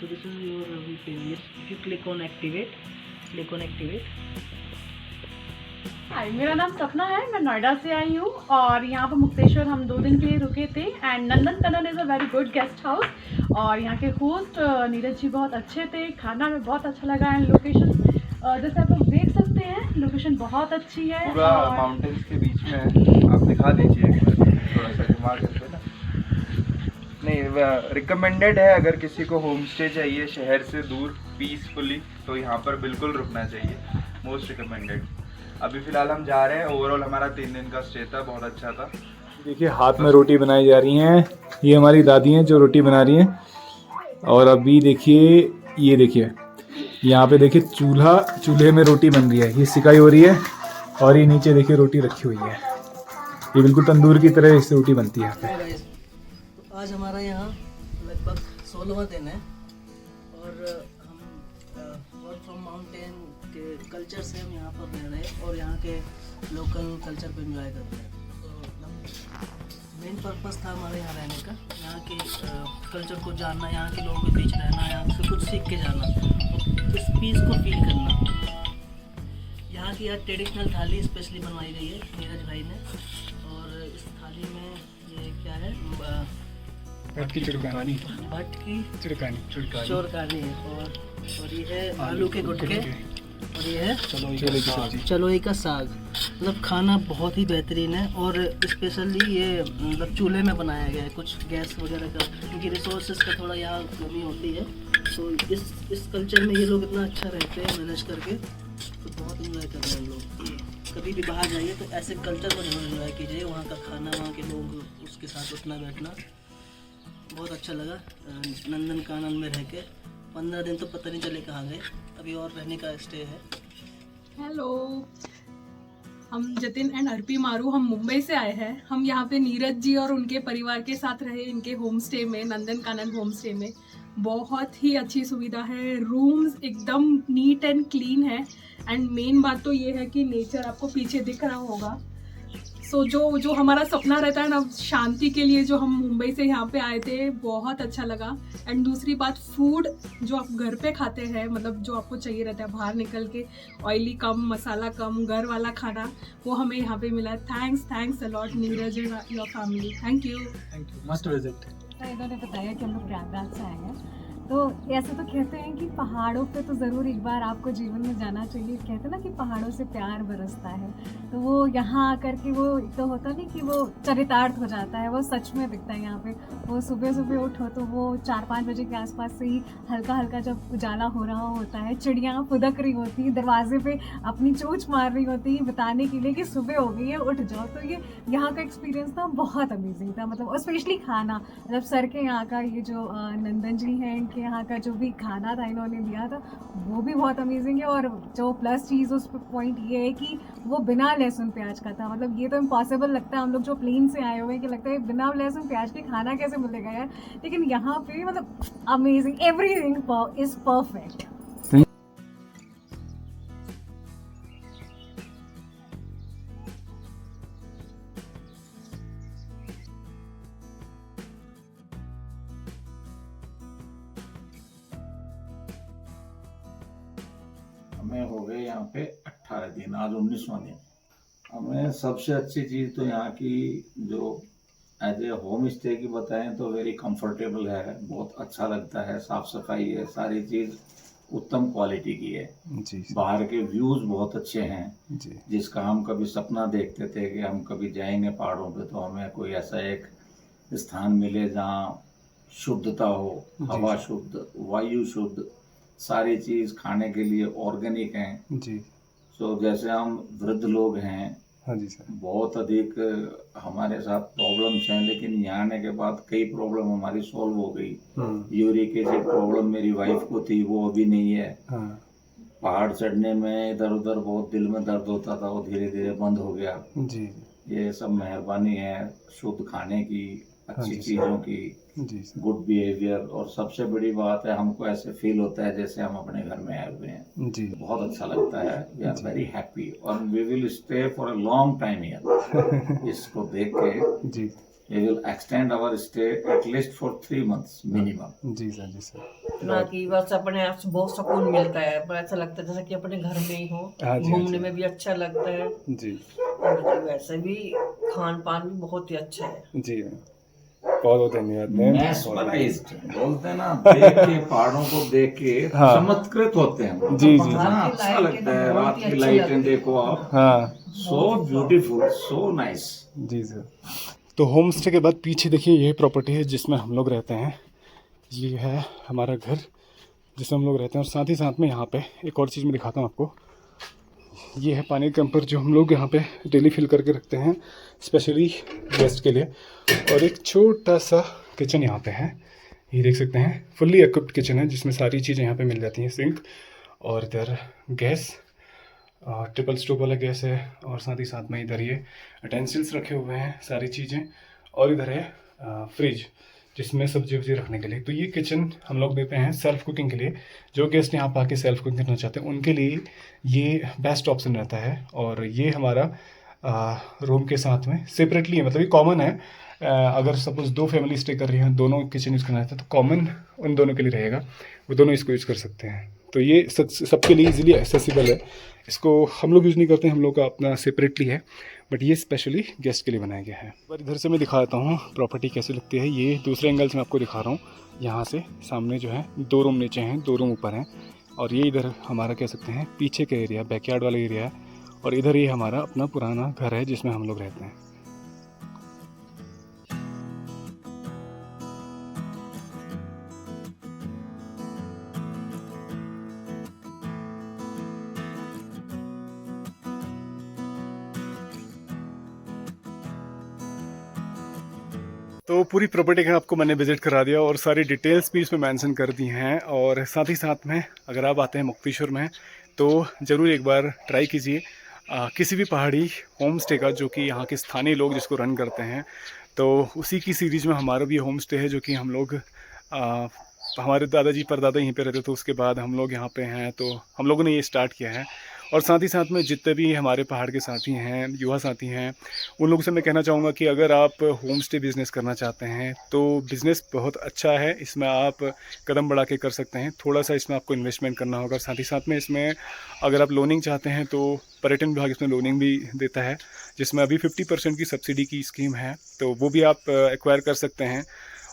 J: So this is your previous. If you click on activate.
C: हाय, मेरा नाम सपना है। मैं नोएडा से आई हूँ और यहाँ पर मुक्तेश्वर हम 2 दिन के लिए रुके थे। And Nandankanan is a very good guest house और यहाँ के होस्ट नीरज जी बहुत अच्छे थे। खाना में बहुत अच्छा लगा। एंड लोकेशन जैसे आप लोग देख सकते हैं, लोकेशन बहुत अच्छी है।
K: पूरा माउंटेन्स के बीच में है। आप दिखा दीजिए थोड़ा सा घुमा करके ना। नहीं, रिकमेंडेड है अगर किसी को होम स्टे चाहिए शहर से दूर पीसफुली, तो यहाँ पर बिल्कुल रुकना चाहिए। Most recommended. अभी फ़िलहाल हम जा रहे हैं। ओवरऑल हमारा 3 दिन का स्टे था, बहुत अच्छा था।
A: देखिए हाथ में रोटी बनाई जा रही हैं। ये हमारी दादी हैं जो रोटी बना रही हैं। और अभी देखिए, ये देखिए यहाँ पे देखिए चूल्हे में रोटी बन रही है। ये सिकाई हो रही है और ये नीचे देखिए रोटी रखी हुई है। ये बिल्कुल तंदूर की तरह इससे रोटी बनती है यहाँ पे।
J: आज हमारा यहाँ लगभग 16वां दिन है और हम वर्क फ्रॉम माउंटेन के कल्चर से हम यहाँ पर रह रहे हैं और यहाँ के लोकल कल्चर को एंजॉय करते हैं। तो मेन पर्पस था हमारे यहाँ रहने का, यहाँ के कल्चर को जानना, यहाँ के लोगों के बीच रहना, यहाँ से कुछ सीख के जाना, इस पीस को फील करना। यहाँ की यार ट्रेडिशनल थाली स्पेशली बनवाई गई है नीरज भाई ने। और इस थाली में ये क्या है,
A: भट की चुड़कानी
J: है और ये है आलू के गुटके और ये है चलोई का साग। मतलब खाना बहुत ही बेहतरीन है और स्पेशली ये मतलब चूल्हे में बनाया गया है। कुछ गैस वगैरह का, क्योंकि रिसोर्सेज का थोड़ा यहाँ कमी होती है, सो इस कल्चर में ये लोग इतना अच्छा रहते हैं मैनेज करके, तो बहुत इंजॉय कर रहे हैं हम लोग। कभी भी बाहर जाइए तो ऐसे कल्चर को जरूर इंजॉय कीजिए, वहाँ का खाना, वहाँ के लोग, उसके साथ उठना बैठना बहुत अच्छा लगा। नंदनकानन में रह के 15 दिन तो पता नहीं चले कहाँ गए, अभी और रहने का स्टे है।
D: हेलो, हम जतिन एंड अर्पी मारू, हम मुंबई से आए हैं। हम यहाँ पे नीरज जी और उनके परिवार के साथ रहे इनके होम स्टे में, नंदनकानन होम स्टे में। बहुत ही अच्छी सुविधा है, रूम्स एकदम नीट एंड क्लीन है, एंड मेन बात तो ये है कि नेचर आपको पीछे दिख रहा होगा। सो जो हमारा सपना रहता है ना शांति के लिए, जो हम मुंबई से यहाँ पे आए थे, बहुत अच्छा लगा। एंड दूसरी बात, फूड जो आप घर पे खाते हैं, मतलब जो आपको चाहिए रहता है बाहर निकल के, ऑयली कम, मसाला कम, घर वाला खाना, वो हमें यहाँ पे मिला। Thanks a lot Neeraj and your family, thank you
G: must visit.
E: इन्होंने बताया कि हम लोग प्रयागराज से आए हैं, तो ऐसे तो कहते हैं कि पहाड़ों पे तो ज़रूर एक बार आपको जीवन में जाना चाहिए। कहते हैं ना कि पहाड़ों से प्यार बरसता है, तो वो यहाँ आकर के वो तो होता नहीं कि वो चरितार्थ हो जाता है, वो सच में दिखता है यहाँ पे। वो सुबह सुबह उठो तो वो 4-5 बजे के आसपास से ही हल्का हल्का जब उजाला हो रहा होता है, चिड़ियाँ फुदक रही होती हैं, दरवाजे पे अपनी चोंच मार रही होती हैं बताने के लिए कि सुबह हो गई है, उठ जाओ। तो ये यहाँ का एक्सपीरियंस था, बहुत अमेजिंग था। मतलब और स्पेशली खाना, मतलब सर के यहाँ का ये जो नंदन जी हैं, इनके यहाँ का जो भी खाना था इन्होंने दिया था, वो भी बहुत अमेजिंग है। और जो प्लस चीज़ उस पॉइंट ये है कि वो बिना लहसुन प्याज का था। मतलब ये तो इम्पॉसिबल लगता है, हम लोग जो प्लेन से आए हुए हैं, कि लगता है बिना लहसुन प्याज के खाना कैसे मिलेगा यार, लेकिन यहाँ पे मतलब अमेजिंग, एवरीथिंग इज परफेक्ट।
L: हमें हो गए यहाँ पे 18 दिन, आज 19वां दिन। हमें सबसे अच्छी चीज़ तो यहाँ की जो एज ए होम स्टे की बताएं तो वेरी कंफर्टेबल है, बहुत अच्छा लगता है, साफ सफाई है, सारी चीज़ उत्तम क्वालिटी की है
A: जी।
L: बाहर के व्यूज़ बहुत अच्छे हैं
A: जी।
L: जिसका हम कभी सपना देखते थे कि हम कभी जाएंगे पहाड़ों पे तो हमें कोई ऐसा एक स्थान मिले जहाँ शुद्धता हो, हवा शुद्ध, वायु शुद्ध, सारी चीज़ खाने के लिए ऑर्गेनिक हैं
A: जी।
L: सो जैसे हम वृद्ध लोग हैं,
A: हाँ जी सर,
L: बहुत अधिक हमारे साथ प्रॉब्लम्स हैं, लेकिन यहाँ आने के बाद कई प्रॉब्लम हमारी सॉल्व हो गई। यूरिक एसिड प्रॉब्लम मेरी वाइफ को थी, वो अभी नहीं है। पहाड़ चढ़ने में इधर उधर बहुत दिल में दर्द होता था, वो धीरे धीरे बंद हो गया
A: जी।
L: ये सब मेहरबानी है शुद्ध खाने की, अच्छी चीज़ों की, गुड बिहेवियर, और सबसे बड़ी बात है हमको ऐसे फील होता है जैसे हम अपने घर में आए हुए हैं जी। बहुत अच्छा लगता है, वी आर वेरी हैप्पी और we will stay for a long time here. इसको देख के जी we will extend our stay at least for 3 months minimum. जी सर, जी सर।
F: बाकी बस अपने आप से बहुत सुकून मिलता है, पर ऐसा लगता है जैसे कि अपने घर में ही हो, घूमने में भी अच्छा लगता है जी, और वैसे भी खान पान भी बहुत ही अच्छा है जी।
A: बहुत धन्यवाद।
L: मेस्मराइज्ड बोलते हैं ना, देख के पहाड़ों को देख के चमत्कृत होते हैं जी जी। अच्छा लगता है, रात की लाइटें देखो आप, हाँ, सो ब्यूटीफुल, सो नाइस
A: जी सर। तो होम स्टे के बाद पीछे देखिए ये प्रॉपर्टी है जिसमें हम लोग रहते हैं, ये है हमारा घर जिसमें हम लोग रहते हैं। और साथ ही साथ में यहाँ पे एक और चीज़ मैं दिखाता हूँ आपको, ये है पानी का कैंपर जो हम लोग यहाँ पे डेली फिल करके रखते हैं स्पेशली गेस्ट के लिए। और एक छोटा सा किचन यहाँ पे है, ये देख सकते हैं, फुल्ली इक्विप्ड किचन है जिसमें सारी चीज़ें यहाँ पे मिल जाती हैं, सिंक और इधर गैस, ट्रिपल स्टोव वाला गैस है, और साथ ही साथ में इधर ये यूटेंसिल्स रखे हुए हैं सारी चीज़ें, और इधर है फ्रिज जिसमें सब्जी वब्जी रखने के लिए। तो ये किचन हम लोग देते हैं सेल्फ कुकिंग के लिए, जो गेस्ट यहाँ पर आके सेल्फ कुकिंग करना चाहते हैं उनके लिए ये बेस्ट ऑप्शन रहता है। और ये हमारा रूम के साथ में सेपरेटली है, मतलब ये कॉमन है। अगर सपोज़ 2 फैमिली स्टे कर रही हैं, दोनों किचन यूज़ करना चाहते हैं तो कॉमन उन दोनों के लिए रहेगा, वो दोनों इसको यूज़ कर सकते हैं। तो ये सबके लिए इजीली एक्सेसिबल है, इसको हम लोग यूज़ नहीं करते हैं, हम लोग का अपना सेपरेटली है, बट ये स्पेशली गेस्ट के लिए बनाया गया है। पर इधर से मैं दिखा देता हूँ प्रॉपर्टी कैसी लगती है। ये दूसरे एंगल से मैं आपको दिखा रहा हूँ, यहाँ से सामने जो है 2 रूम नीचे हैं, 2 रूम ऊपर हैं, और ये इधर हमारा कह सकते हैं पीछे का एरिया, बैकयार्ड वाला एरिया है, और इधर ये हमारा अपना पुराना घर है जिसमें हम लोग रहते हैं। तो पूरी प्रॉपर्टी का आपको मैंने विज़िट करा दिया और सारी डिटेल्स भी इसमें मेंशन कर दी हैं। और साथ ही साथ में अगर आप आते हैं मुक्तेश्वर में तो ज़रूर एक बार ट्राई कीजिए किसी भी पहाड़ी होम स्टे का, जो कि यहाँ के स्थानीय लोग जिसको रन करते हैं। तो उसी की सीरीज़ में हमारा भी होम स्टे है, जो कि हम लोग हमारे दादाजी परदादा यहीं पे रहते, तो उसके बाद हम लोग यहाँ पे हैं, तो हम लोगों ने ये स्टार्ट किया है। और साथ ही साथ में जितने भी हमारे पहाड़ के साथी हैं, युवा साथी हैं, उन लोगों से मैं कहना चाहूँगा कि अगर आप होम स्टे बिज़नेस करना चाहते हैं तो बिज़नेस बहुत अच्छा है, इसमें आप कदम बढ़ा के कर सकते हैं। थोड़ा सा इसमें आपको इन्वेस्टमेंट करना होगा। साथ ही साथ में इसमें अगर आप लोनिंग चाहते हैं तो पर्यटन विभाग इसमें लोनिंग भी देता है, जिसमें अभी 50% की सब्सिडी की स्कीम है, तो वो भी आप एक्वायर कर सकते हैं।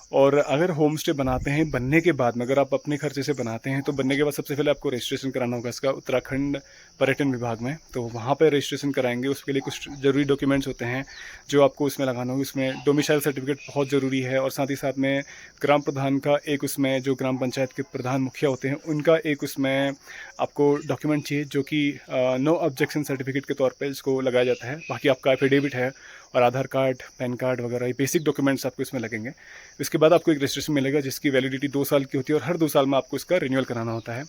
A: और अगर होम स्टे बनाते हैं, बनने के बाद में अगर आप अपने खर्चे से बनाते हैं तो बनने के बाद सबसे पहले आपको रजिस्ट्रेशन कराना होगा इसका उत्तराखंड पर्यटन विभाग में। तो वहाँ पे रजिस्ट्रेशन कराएंगे, उसके लिए कुछ ज़रूरी डॉक्यूमेंट्स होते हैं जो आपको उसमें लगाना होगा। उसमें डोमिसाइल सर्टिफिकेट बहुत ज़रूरी है, और साथ ही साथ में ग्राम प्रधान का एक, उसमें जो ग्राम पंचायत के प्रधान मुखिया होते हैं उनका एक उसमें आपको डॉक्यूमेंट चाहिए, जो कि नो ऑब्जेक्शन सर्टिफिकेट के तौर पर इसको लगाया जाता है। बाकी आपका एफिडेविट है और आधार कार्ड, पैन कार्ड वगैरह, ये बेसिक डॉक्यूमेंट्स आपको इसमें लगेंगे। इसके बाद आपको एक रजिस्ट्रेशन मिलेगा जिसकी वैलिडिटी 2 साल की होती है, और हर 2 साल में आपको इसका रिन्यूअल कराना होता है।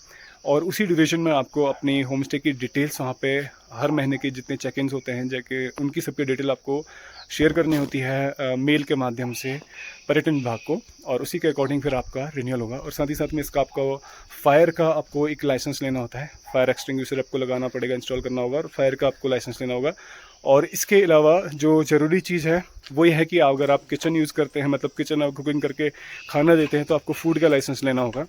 A: और उसी ड्यूरेशन में आपको अपनी होम स्टे की डिटेल्स वहाँ पे हर महीने के जितने चेक इन्स होते हैं, जैसे उनकी सबकी डिटेल आपको शेयर करनी होती है मेल के माध्यम से पर्यटन विभाग को, और उसी के अकॉर्डिंग फिर आपका रिन्यूअल होगा। और साथ ही साथ में इसका आपको फायर का आपको एक लाइसेंस लेना होता है, फायर एक्सटिंग्विशर आपको लगाना पड़ेगा, इंस्टॉल करना होगा, और फायर का आपको लाइसेंस लेना होगा। और इसके अलावा जो ज़रूरी चीज़ है वो ये है कि अगर आप किचन यूज़ करते हैं, मतलब किचन आप कुकिंग करके खाना देते हैं, तो आपको फूड का लाइसेंस लेना होगा,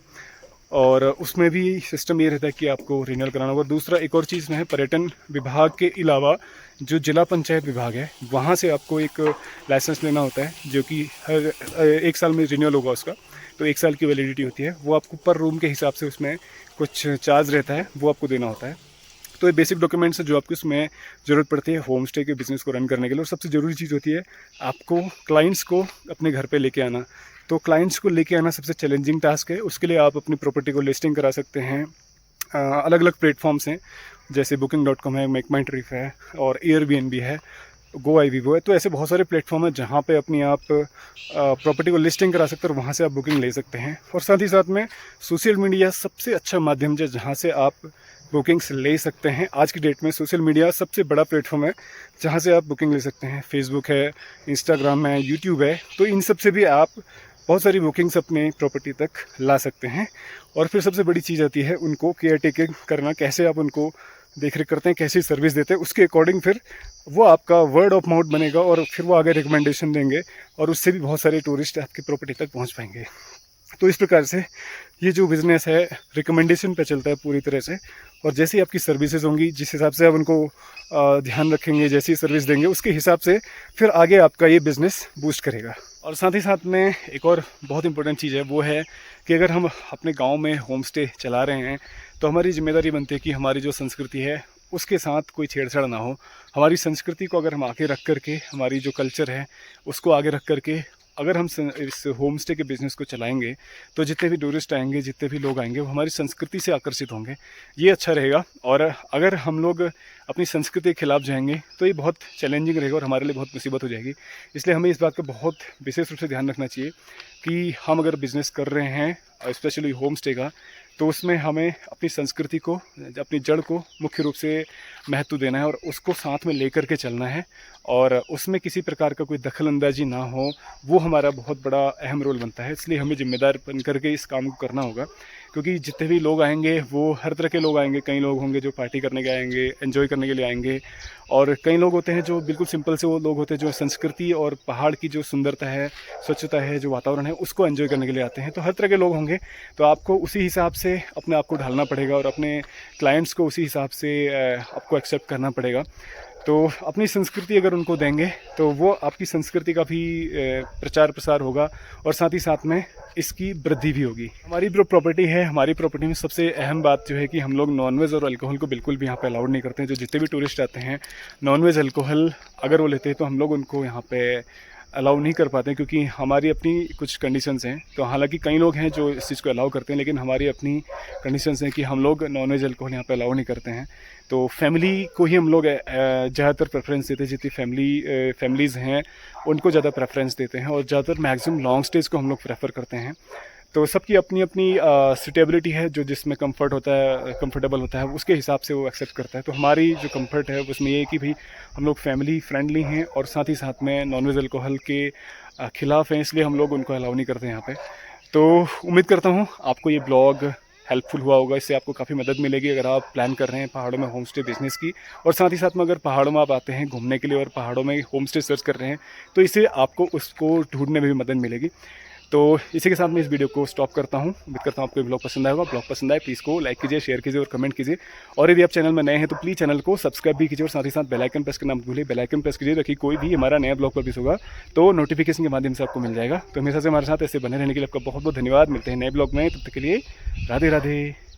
A: और उसमें भी सिस्टम ये रहता है कि आपको रिन्यूअल कराना होगा। दूसरा एक और चीज़ में है, पर्यटन विभाग के अलावा जो जिला पंचायत विभाग है वहाँ से आपको एक लाइसेंस लेना होता है, जो कि हर 1 साल में रिन्यूअल होगा उसका। तो 1 साल की वैलिडिटी होती है, वो आपको पर रूम के हिसाब से उसमें कुछ चार्ज रहता है, वो आपको देना होता है। तो ये बेसिक डॉक्यूमेंट्स है जो आपको इसमें ज़रूरत पड़ती है होम स्टे के बिज़नेस को रन करने के लिए। और सबसे ज़रूरी चीज़ होती है आपको क्लाइंट्स को अपने घर पे लेके आना। तो क्लाइंट्स को लेके आना सबसे चैलेंजिंग टास्क है। उसके लिए आप अपनी प्रॉपर्टी को लिस्टिंग करा सकते हैं, अलग अलग प्लेटफॉर्म्स हैं, जैसे booking.com है, मेक माई ट्रिप है, और एयरबीएनबी है, GoIVivo है। तो ऐसे बहुत सारे प्लेटफॉर्म है जहाँ पे अपनी आप प्रॉपर्टी को लिस्टिंग करा सकते हैं, और वहाँ से आप बुकिंग ले सकते हैं। और साथ ही साथ में सोशल मीडिया सबसे अच्छा माध्यम है जहाँ से आप बुकिंग्स ले सकते हैं। आज की डेट में सोशल मीडिया सबसे बड़ा प्लेटफॉर्म है जहाँ से आप बुकिंग ले सकते हैं। फेसबुक है, इंस्टाग्राम है, यूट्यूब है, तो इन सब से भी आप बहुत सारी बुकिंग्स अपने प्रॉपर्टी तक ला सकते हैं। और फिर सबसे बड़ी चीज़ आती है उनको केयर टेकिंग करना, कैसे आप उनको देख रेख करते हैं, कैसी सर्विस देते हैं, उसके अकॉर्डिंग फिर वो आपका वर्ड ऑफ माउथ बनेगा, और फिर वो आगे रिकमेंडेशन देंगे, और उससे भी बहुत सारे टूरिस्ट आपकी प्रॉपर्टी तक पहुँच पाएंगे। तो इस प्रकार से ये जो बिज़नेस है रिकमेंडेशन पे चलता है पूरी तरह से। और जैसे ही आपकी सर्विसेज होंगी, जिस हिसाब से आप उनको ध्यान रखेंगे, जैसी सर्विस देंगे, उसके हिसाब से फिर आगे आपका ये बिज़नेस बूस्ट करेगा। और साथ ही साथ में एक और बहुत इंपॉर्टेंट चीज़ है, वो है कि अगर हम अपने गांव में होम स्टे चला रहे हैं तो हमारी जिम्मेदारी बनती है कि हमारी जो संस्कृति है उसके साथ कोई छेड़छाड़ ना हो। हमारी संस्कृति को अगर हम आगे रख करके, हमारी जो कल्चर है उसको आगे रख करके अगर हम इस होम स्टे के बिज़नेस को चलाएंगे, तो जितने भी टूरिस्ट आएंगे, जितने भी लोग आएंगे, वो हमारी संस्कृति से आकर्षित होंगे। ये अच्छा रहेगा। और अगर हम लोग अपनी संस्कृति के खिलाफ जाएंगे तो ये बहुत चैलेंजिंग रहेगा और हमारे लिए बहुत मुसीबत हो जाएगी। इसलिए हमें इस बात का बहुत विशेष रूप से ध्यान रखना चाहिए कि हम अगर बिज़नेस कर रहे हैं, स्पेशली होम स्टे का, तो उसमें हमें अपनी संस्कृति को, अपनी जड़ को मुख्य रूप से महत्व देना है, और उसको साथ में लेकर के चलना है, और उसमें किसी प्रकार का कोई दखल अंदाजी ना हो, वो हमारा बहुत बड़ा अहम रोल बनता है। इसलिए हमें जिम्मेदार बन करके इस काम को करना होगा, क्योंकि जितने भी लोग आएंगे वो हर तरह के लोग आएंगे। कई लोग होंगे जो पार्टी करने के आएंगे, एंजॉय करने के लिए आएंगे, और कई लोग होते हैं जो बिल्कुल सिंपल से वो लोग होते हैं जो संस्कृति और पहाड़ की जो सुंदरता है, स्वच्छता है, जो वातावरण है, उसको एंजॉय करने के लिए आते हैं। तो हर तरह के लोग होंगे, तो आपको उसी हिसाब से अपने आप को ढालना पड़ेगा, और अपने क्लाइंट्स को उसी हिसाब से आपको एक्सेप्ट करना पड़ेगा। तो अपनी संस्कृति अगर उनको देंगे तो वो आपकी संस्कृति का भी प्रचार प्रसार होगा, और साथ ही साथ में इसकी वृद्धि भी होगी। हमारी जो प्रॉपर्टी है, हमारी प्रॉपर्टी में सबसे अहम बात जो है कि हम लोग नॉनवेज और अल्कोहल को बिल्कुल भी यहाँ पे अलाउड नहीं करते हैं। जो जितने भी टूरिस्ट आते हैं, नॉनवेज अल्कोहल अगर वो लेते हैं तो हम लोग उनको यहाँ पे अलाउ नहीं कर पाते हैं, क्योंकि हमारी अपनी कुछ कंडीशंस हैं। तो हालांकि कई लोग हैं जो इस चीज़ को अलाउ करते हैं, लेकिन हमारी अपनी कंडीशंस हैं कि हम लोग नॉन वेज अल्कोहल यहाँ पे अलाउ नहीं करते हैं। तो फैमिली को ही हम लोग ज़्यादातर प्रेफरेंस देते हैं, जितनी फैमिलीज़ हैं उनको ज़्यादा प्रेफरेंस देते हैं, और ज़्यादातर मैक्सिमम लॉन्ग स्टेज को हम लोग प्रेफर करते हैं। तो सबकी अपनी अपनी सूटेबिलिटी है, जो जिसमें कंफर्ट होता है, कंफर्टेबल होता है, उसके हिसाब से वो एक्सेप्ट करता है। तो हमारी जो कंफर्ट है उसमें ये है कि भाई हम लोग फैमिली फ्रेंडली हैं, और साथ ही साथ में नॉन वेज अल्कोहल के ख़िलाफ़ हैं, इसलिए हम लोग उनको अलाउ नहीं करते यहाँ पे। तो उम्मीद करता हूँ आपको ये ब्लॉग हेल्पफुल हुआ होगा, इससे आपको काफ़ी मदद मिलेगी अगर आप प्लान कर रहे हैं पहाड़ों में होम स्टे बिज़नेस की। और साथ ही साथ में अगर पहाड़ों में आप आते हैं घूमने के लिए और पहाड़ों में होम स्टे सर्च कर रहे हैं, तो इससे आपको उसको ढूंढने में भी मदद मिलेगी। तो इसी के साथ मैं इस वीडियो को स्टॉप करता हूँ। उम्मीद करता हूँ आपको ब्लॉग पसंद आएगा। ब्लॉग पसंद आए प्लीज़ को लाइक कीजिए, शेयर कीजिए और कमेंट कीजिए। और यदि आप चैनल में नए हैं तो प्लीज़ चैनल को सब्सक्राइब भी कीजिए, और साथ ही साथ बेल आइकन प्रेस करना मत भूलिए। बेल आइकन प्रेस कीजिए ताकि कोई भी हमारा नया ब्लॉग पब्लिश होगा तो नोटिफिकेशन के माध्यम से आपको मिल जाएगा। तो हमेशा से हमारे साथ ऐसे बने रहने के लिए आपका बहुत बहुत धन्यवाद। मिलते हैं नए ब्लॉग में, तब तक के लिए राधे राधे।